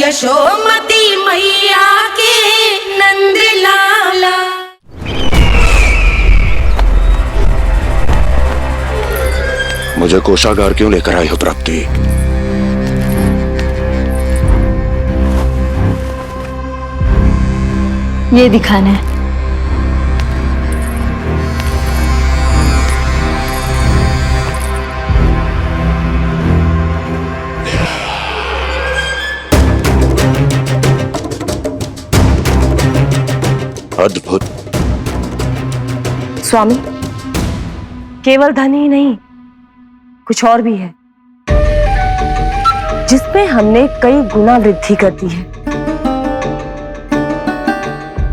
यशोमती मैया के नंद लाला। मुझे कोषागार क्यों लेकर आई हो प्राप्ति? ये दिखाना है। अद्भुत। स्वामी, केवल धन ही नहीं, कुछ और भी है जिसमें हमने कई गुना वृद्धि कर दी है।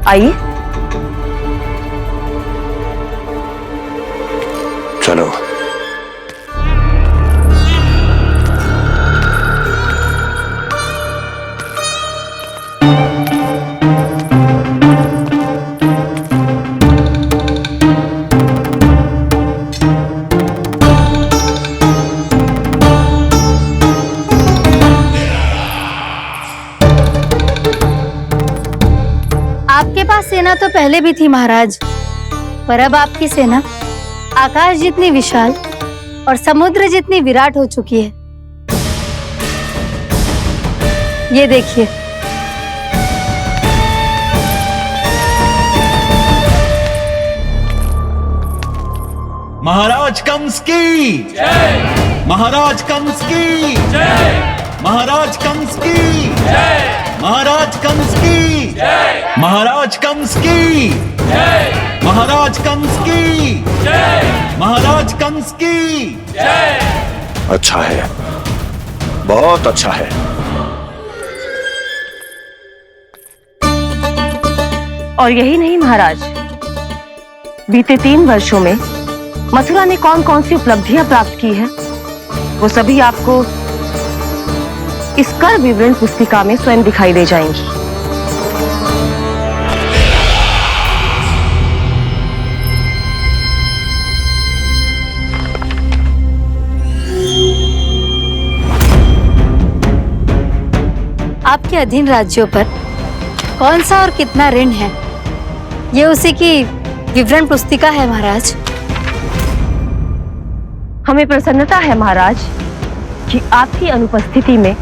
आइए चलो। आपके पास सेना तो पहले भी थी महाराज, पर अब आपकी सेना आकाश जितनी विशाल और समुद्र जितनी विराट हो चुकी है। ये देखिए। महाराज कंस की जय। महाराज कंस की जय। महाराज कंस की जय। महाराज कंस की जय। महाराज कंस की जय। महाराज कंस की जय। महाराज कंस की जय। अच्छा है, बहुत अच्छा है। और यही नहीं महाराज, बीते 3 वर्षों में मथुरा ने कौन कौन सी उपलब्धियां प्राप्त की है, वो सभी आपको इस कर विवरण पुस्तिका में स्वयं दिखाई दे जाएंगी। आपके अधीन राज्यों पर कौन सा और कितना ऋण है, ये उसी की विवरण पुस्तिका है महाराज। हमें प्रसन्नता है महाराज कि आपकी अनुपस्थिति में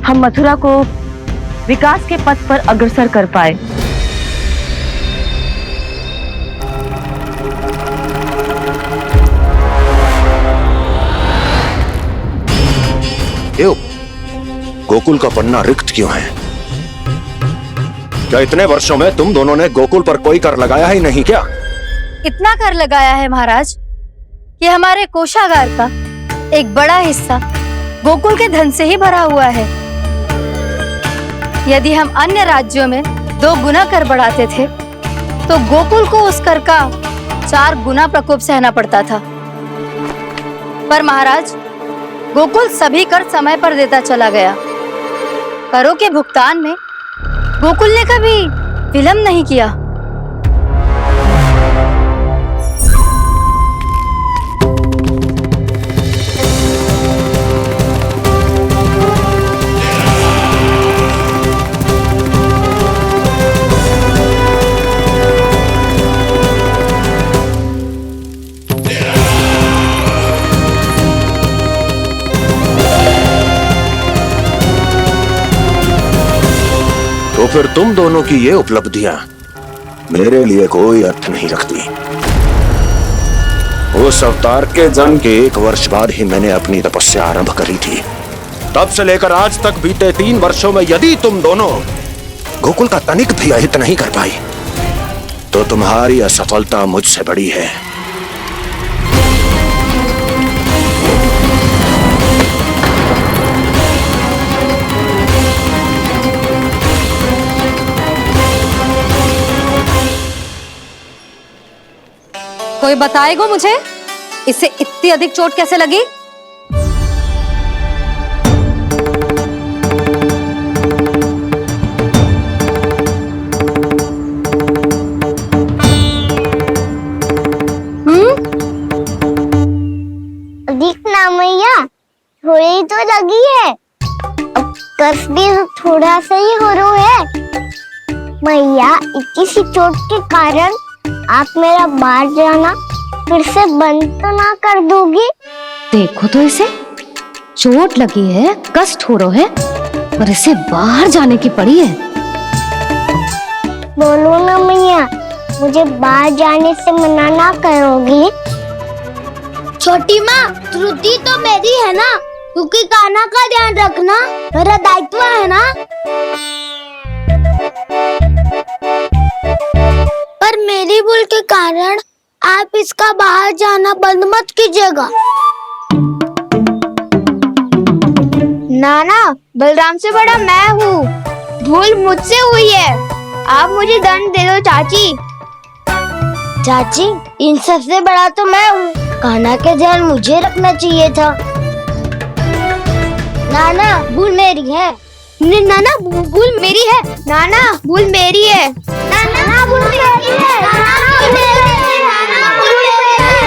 हम मथुरा को विकास के पथ पर अग्रसर कर पाए। क्यों? गोकुल का पन्ना रिक्त क्यों है? क्या इतने वर्षों में तुम दोनों ने गोकुल पर कोई कर लगाया ही नहीं क्या? इतना कर लगाया है महाराज कि हमारे कोषागार का एक बड़ा हिस्सा गोकुल के धन से ही भरा हुआ है। यदि हम अन्य राज्यों में 2 गुना कर बढ़ाते थे, तो गोकुल को उस कर का 4 गुना प्रकोप सहना पड़ता था। पर महाराज, गोकुल सभी कर समय पर देता चला गया। करों के भुगतान में गोकुल ने कभी विलंब नहीं किया। तो फिर तुम दोनों की ये उपलब्धियां मेरे लिए कोई अर्थ नहीं रखती। उस अवतार के जन्म के 1 वर्ष बाद ही मैंने अपनी तपस्या आरंभ करी थी। तब से लेकर आज तक बीते 3 वर्षों में यदि तुम दोनों गोकुल का तनिक भी अहित नहीं कर पाई, तो तुम्हारी असफलता मुझसे बड़ी है। कोई बताएगा मुझे, इसे इतनी अधिक चोट कैसे लगी? दिखना मैया, थोड़ी तो लगी है। अब कर्स भी थोड़ा सा ही हो रहा है। मैया, इतनी सी चोट के कारण आप मेरा बाहर जाना फिर से बंद तो ना कर दोगी? देखो तो इसे, चोट लगी है, कष्ट हो रहा है, पर इसे बाहर जाने की पड़ी है। बोलो ना मैया, मुझे बाहर जाने से मना ना करोगी? छोटी माँ, त्रुटि तो मेरी है ना, क्योंकि कान्हा का ध्यान रखना मेरा दायित्व है ना। पर मेरी भूल के कारण आप इसका बाहर जाना बंद मत कीजिएगा। नाना, बलराम से बड़ा मैं हूँ, भूल मुझसे हुई है, आप मुझे दंड दे दो चाची। चाची, इन सबसे बड़ा तो मैं हूँ, कान्हा के ध्यान मुझे रखना चाहिए था। नाना, भूल मेरी है। नाना, भूल मेरी है। नाना, भूल मेरी है। नाना, भूल मेरी है। नाना, भूल मेरी है। नाना, भूल मेरी है।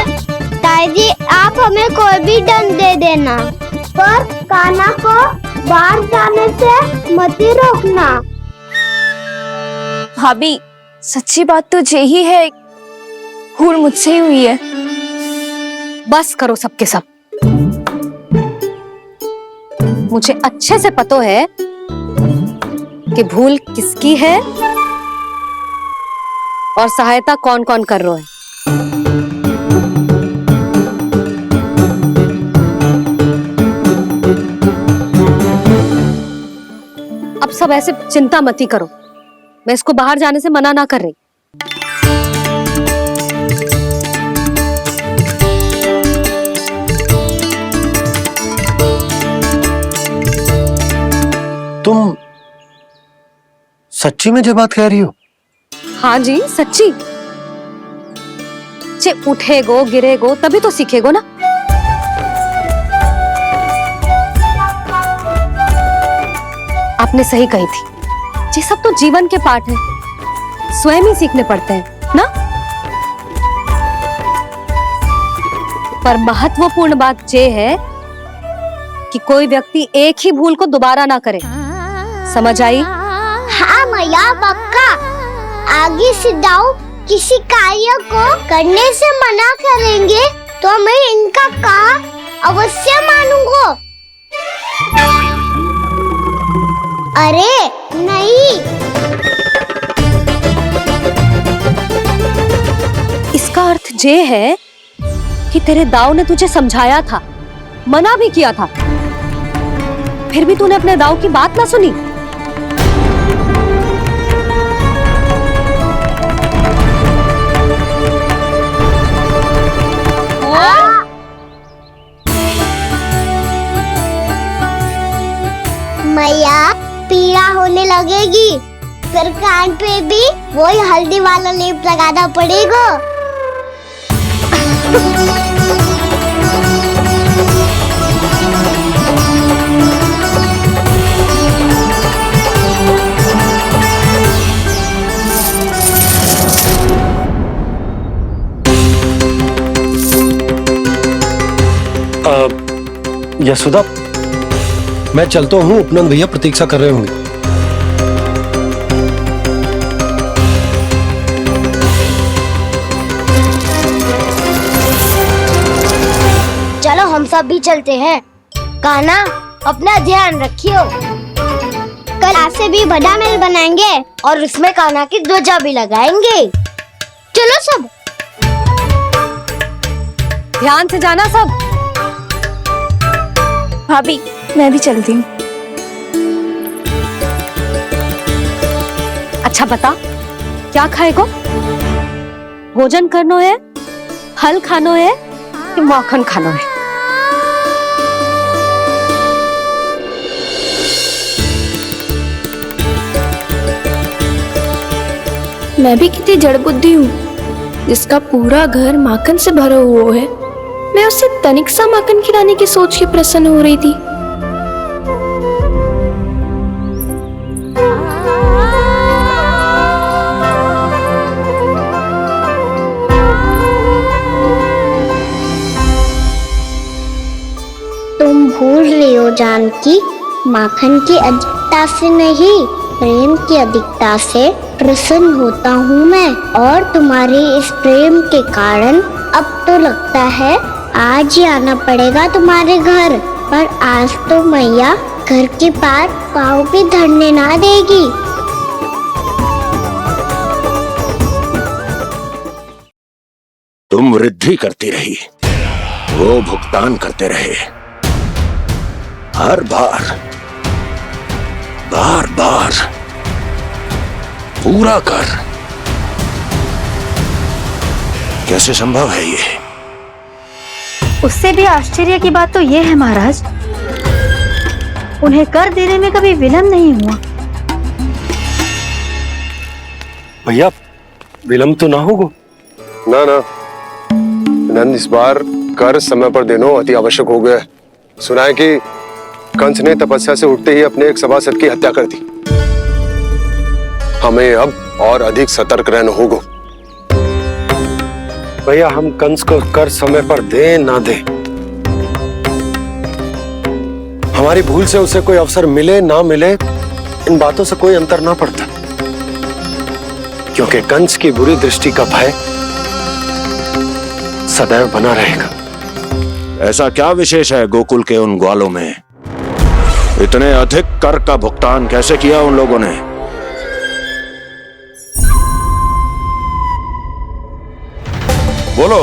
ताई जी, आप हमें कोई भी दंड दे देना, पर कान्हा को बाहर जाने से मत ही रोकना। भाभी, सच्ची बात तो यही है, भूल मुझसे ही हुई है। बस करो सबके सब। मुझे अच्छे से पता है कि भूल किसकी है और सहायता कौन कौन कर रहा है। अब सब ऐसे चिंता मत ही करो, मैं इसको बाहर जाने से मना ना कर रही। तुम सच्ची में ये बात कह रही हो? हाँ जी, सच्ची। चे उठेगो गिरेगो तभी तो सीखेगो ना। आपने सही कही थी, ये सब तो जीवन के पाठ है, स्वयं ही सीखने पड़ते हैं ना। पर महत्वपूर्ण बात ये है कि कोई व्यक्ति एक ही भूल को दोबारा ना करे, समझ आई? हाँ मैया, पक्का। आगे से दाऊ किसी कार्य को करने से मना करेंगे तो मैं इनका कहा अवश्य मानूंगा। अरे नहीं, इसका अर्थ ये है कि तेरे दाऊ ने तुझे समझाया था, मना भी किया था, फिर भी तूने अपने दाऊ की बात ना सुनी। मैया, पीड़ा होने लगेगी, फिर कान पे भी वही हल्दी वाला लेप लगाना पड़ेगा। यशोदा, मैं चलता हूँ, उपनंद भैया प्रतीक्षा कर रहे होंगे। चलो हम सब भी चलते हैं। कान्हा, अपना ध्यान रखियो। कल आज से भी बड़ा महल बनाएंगे और उसमें कान्हा की ध्वजा भी लगाएंगे। चलो सब। ध्यान से जाना सब। भाभी, मैं भी चलती हूँ। अच्छा बता, क्या खाएगो? भोजन करनो है, फल खानो है कि माखन खानो है? मैं भी कितनी जड़ बुद्धि हूँ, जिसका पूरा घर माखन से भरा हुआ है। मैं उससे तनिक सा माखन खिलाने की सोच के प्रसन्न हो रही थी। तुम भूल रही हो जानकी, माखन की अधिकता से नहीं, प्रेम की अधिकता से प्रसन्न होता हूँ मैं। और तुम्हारे इस प्रेम के कारण अब तो लगता है आज ही आना पड़ेगा तुम्हारे घर। पर आज तो मैया घर के पार पाँव भी धरने ना देगी। तुम वृद्धि करती रही, वो भुगतान करते रहे। हर बार बार बार पूरा कर। कैसे संभव है ये? उससे भी आश्चर्य की बात तो ये है महाराज, उन्हें कर देने में कभी विलम्ब नहीं हुआ। भैया विलम्ब तो ना होगा? ना ना नंद, इस बार कर समय पर देना अति आवश्यक हो गया। सुना है कि कंस ने तपस्या से उठते ही अपने एक सभासद की हत्या कर दी। हमें अब और अधिक सतर्क रहना होगा। भैया हम कंस को कर समय पर दे ना दे, हमारी भूल से उसे कोई अवसर मिले ना मिले, इन बातों से कोई अंतर ना पड़ता। क्योंकि कंस की बुरी दृष्टि का भय सदैव बना रहेगा। ऐसा क्या विशेष है गोकुल के उन ग्वालों में? इतने अधिक कर का भुगतान कैसे किया उन लोगों ने? बोलो,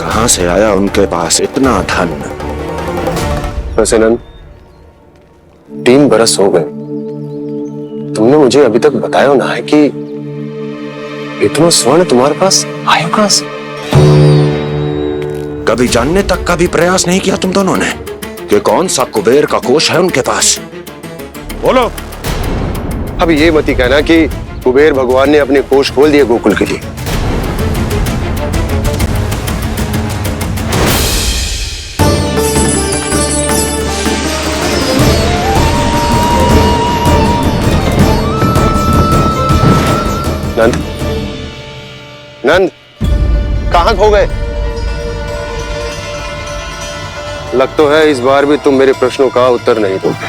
कहां से आया उनके पास इतना धन? वैसे नंद, 3 बरस हो गए, तुमने मुझे अभी तक बताया ना है कि इतना स्वर्ण तुम्हारे पास आया कहां से? कभी जानने तक का भी प्रयास नहीं किया तुम दोनों ने कि कौन सा कुबेर का कोष है उनके पास? बोलो। अब ये मत ही कहना कि कुबेर भगवान ने अपने कोष खोल दिए गोकुल के लिए। नंद, नंद, कहां खो गए? लग तो है इस बार भी तुम मेरे प्रश्नों का उत्तर नहीं दोगे।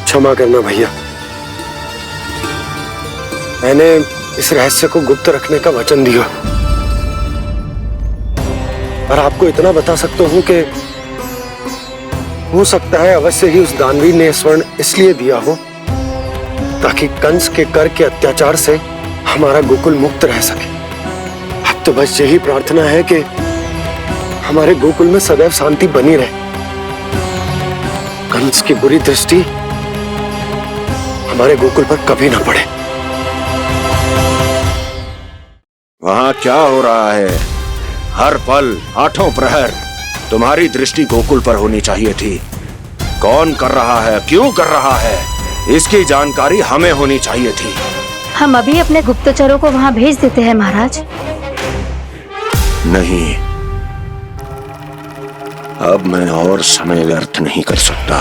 क्षमा करना भैया, मैंने इस रहस्य को गुप्त रखने का वचन दिया। और आपको इतना बता सकता हूं कि हो सकता है अवश्य ही उस दानवीर ने स्वर्ण इसलिए दिया हो ताकि कंस के कर के अत्याचार से हमारा गोकुल मुक्त रह सके। अब तो बस यही प्रार्थना है कि हमारे गोकुल में सदैव शांति बनी रहे, कंस की बुरी दृष्टि हमारे गोकुल पर कभी ना पड़े। वहां क्या हो रहा है? हर पल, आठों प्रहर तुम्हारी दृष्टि गोकुल पर होनी चाहिए थी। कौन कर रहा है, क्यों कर रहा है, इसकी जानकारी हमें होनी चाहिए थी। हम अभी अपने गुप्तचरों को वहां भेज देते हैं महाराज। नहीं, अब मैं और समय व्यर्थ नहीं कर सकता,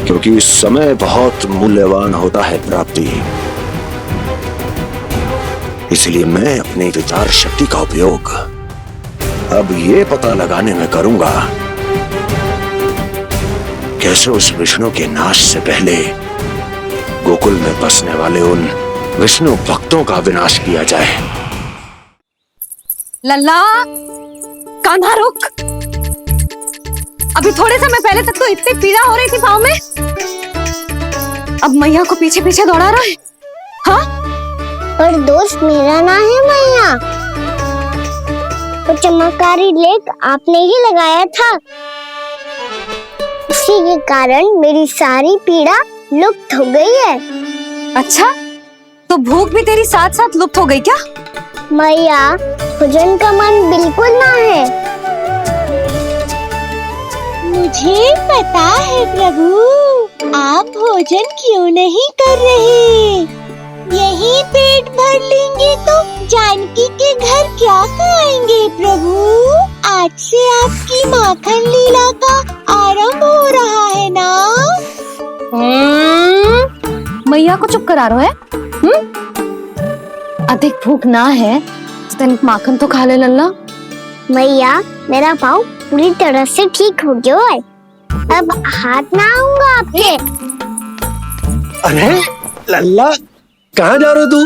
क्योंकि समय बहुत मूल्यवान होता है प्राप्ति। इसलिए मैं अपनी विचार शक्ति का उपयोग अब ये पता लगाने में करूंगा कैसे उस विष्णु के नाश से पहले गोकुल में बसने वाले उन विष्णु भक्तों का विनाश किया जाए। लल्ला, कान्हा रुक। अभी थोड़े समय पहले तक तो इतनी पीड़ा हो रही थी पाँव में, अब मैया को पीछे पीछे दौड़ा रहा है। हाँ? पर दोष मेरा ना है मैया, वो चमत्कारी लेख आपने ही लगाया था। इसी के कारण मेरी सारी पीड़ा लुप्त हो गई है। अच्छा, तो भूख भी तेरी साथ साथ लुप्त हो गई क्या? मैया, भोजन का मन बिल्कुल ना है। मुझे पता है प्रभु, आप भोजन क्यों नहीं कर रहे। यही पेट भर लेंगे तो जानकी के घर क्या खाएंगे प्रभु। आज से आपकी माखन लीला का आरंभ हो रहा है ना। मैया को चुप करा रहा है। अधिक भूख ना है तो तनिक माखन तो खा ले लल्ला। मैया, मेरा पाँव पूरी तरह से ठीक हो गया है। अब हाथ ना आऊंगा आपके। अरे लल्ला, कहाँ जा रहे हो तू?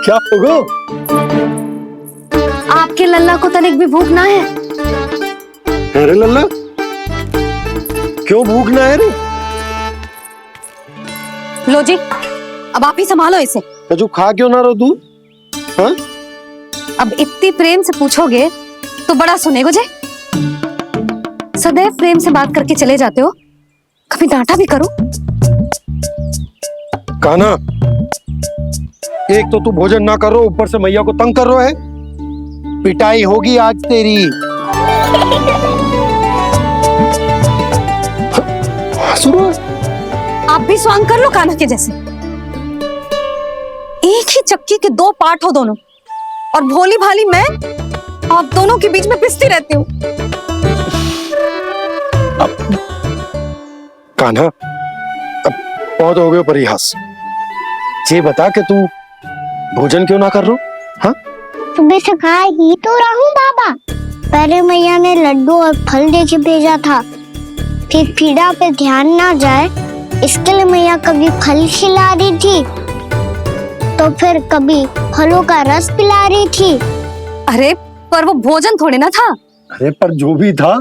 क्या होगो? आपके लल्ला को तनिक भी भूख ना है? अरे लल्ला, क्यों भूख ना है रे? लो जी, अब आप ही संभालो इसे। तू खा क्यों ना रहो तू? हाँ? अब इतनी प्रेम से पूछोगे तो बड़ा सुनेगो जे। सदैव प्रेम से बात करके चले जाते हो, कभी डांटा भी करो। कान्हा, एक तो तू भोजन ना करो, ऊपर से मैया को तंग कर रहा है। पिटाई होगी आज तेरी। आप भी स्वांग कर लो कान्हा के जैसे। एक ही चक्की के दो पार्ट हो दोनों, और भोली भाली मैं आप दोनों के बीच में पिसती रहती हूँ। कान्हा, अब बहुत हो गए परिहास। ये बता कि तू भोजन क्यों ना कर रो? हाँ? सुबह से खा ही तो रहा हूँ बाबा। पहले मैया ने लड्डू और फल दे के भेजा था, फिर पीड़ा पे ध्यान ना जाए इसके लिए मैया कभी फल खिला रही थी, तो फिर कभी फलों का रस पिला रही थी। अरे पर वो भोजन थोड़े ना था। अरे पर जो भी था,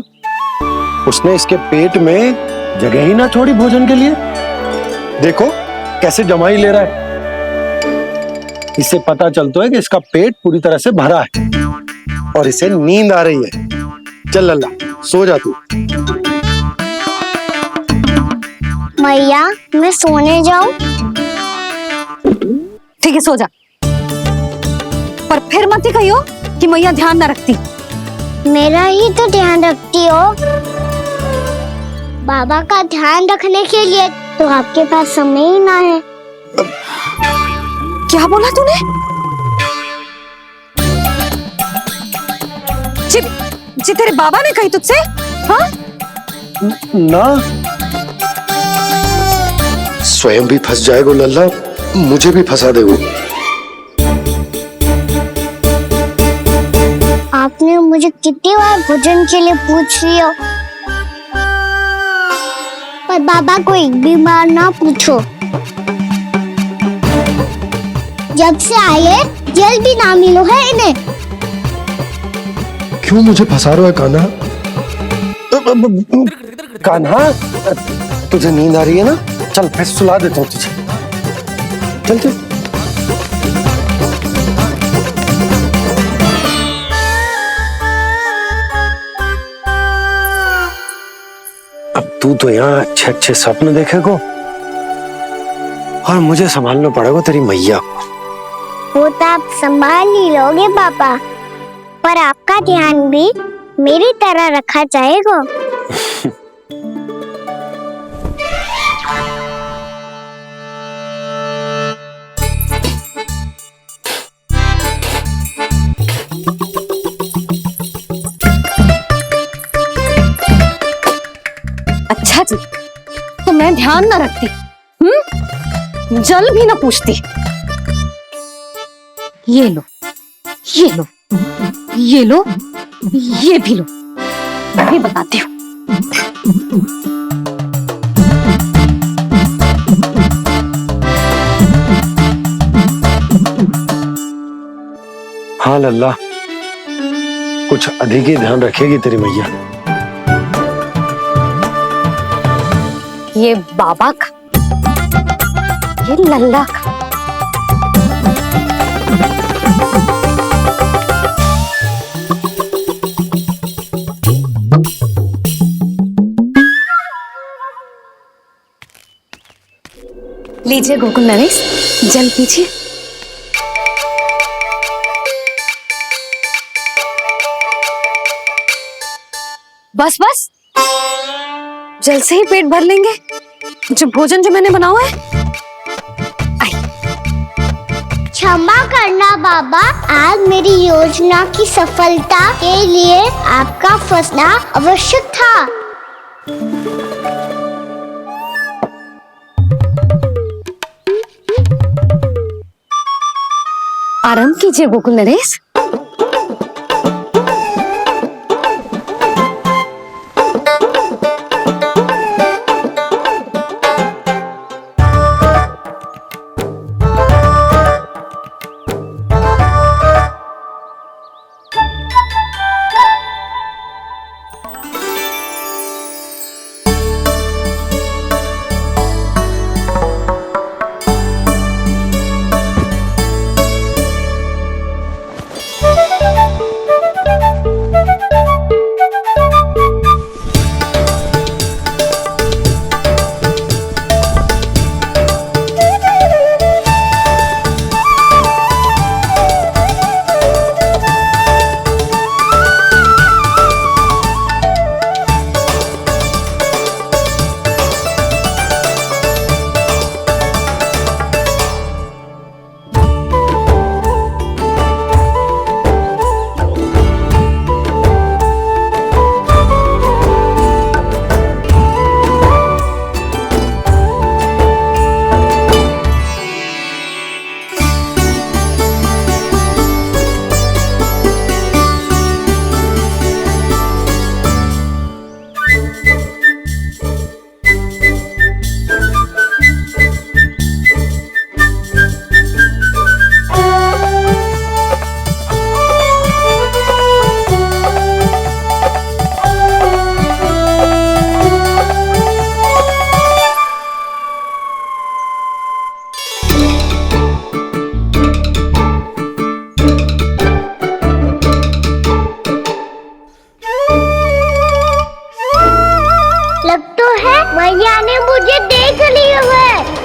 उसने इसके पेट में जगह ही ना छोड़ी भोजन के लिए। देखो कैसे जमाई ले रहा है। इससे पता चलता है कि इसका पेट पूरी तरह से भरा है और इसे नींद आ रही है। चल लल्ला, सो जा तू। मैया, मैं सोने जाऊं? ठीक है, सो जा, पर फिर मत ही कहियो कि मैया ध्यान न रखती। मेरा ही तो ध्यान रखती हो। बाबा का ध्यान रखने के लिए तो आपके पास समय ही ना है। क्या बोला तूने? जी तेरे बाबा ने कही तुझसे? हाँ? ना, स्वयं भी फंस जाएगो लल्ला, मुझे भी फंसा देगो। आपने मुझे कितनी बार भोजन के लिए पूछ लिया, पर बाबा को एक भी बार ना पूछो। जब से आए जल भी ना मिलो है इन्हें। क्यों मुझे फंसा रहा है कान्हा? कान्हा, तुझे नींद आ रही है ना? चल मैं सुला देता हूँ तुझे। चल चल। अब तू तो यहाँ अच्छे अच्छे सपने देखेगो और मुझे संभालना पड़ेगा तेरी मैया को। वो तो आप संभाल ही लोगे पापा, पर आपका ध्यान भी मेरी तरह रखा जाएगा। अच्छा जी, तो मैं ध्यान न रखती, जल भी न पूछती। ये लो, ये लो, ये लो, ये भी लो, मैं भी बताती हूँ। हाँ लल्ला, कुछ अधिक ही ध्यान रखेगी तेरी मैया। ये बाबा का, ये लल्ला का। लीजिए गोकुल नरेश, जल पीजिए। बस बस, जल से ही पेट भर लेंगे। जो भोजन जो मैंने बनाया है। क्षमा करना बाबा, आज मेरी योजना की सफलता के लिए आपका फंसना आवश्यक था। आराम कीजिए गोकुल नरेश। लग तो है मैया ने मुझे देख लिया है।